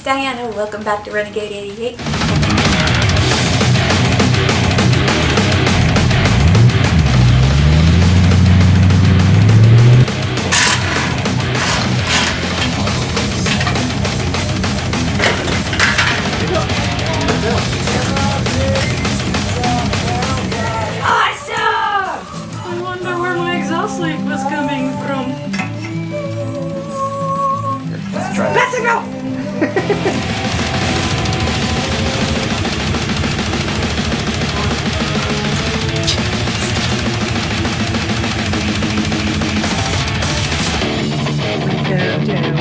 Diana. Welcome back to Renegade 88. I wonder where my exhaust leak was coming from. Let's try Let's go! Go down.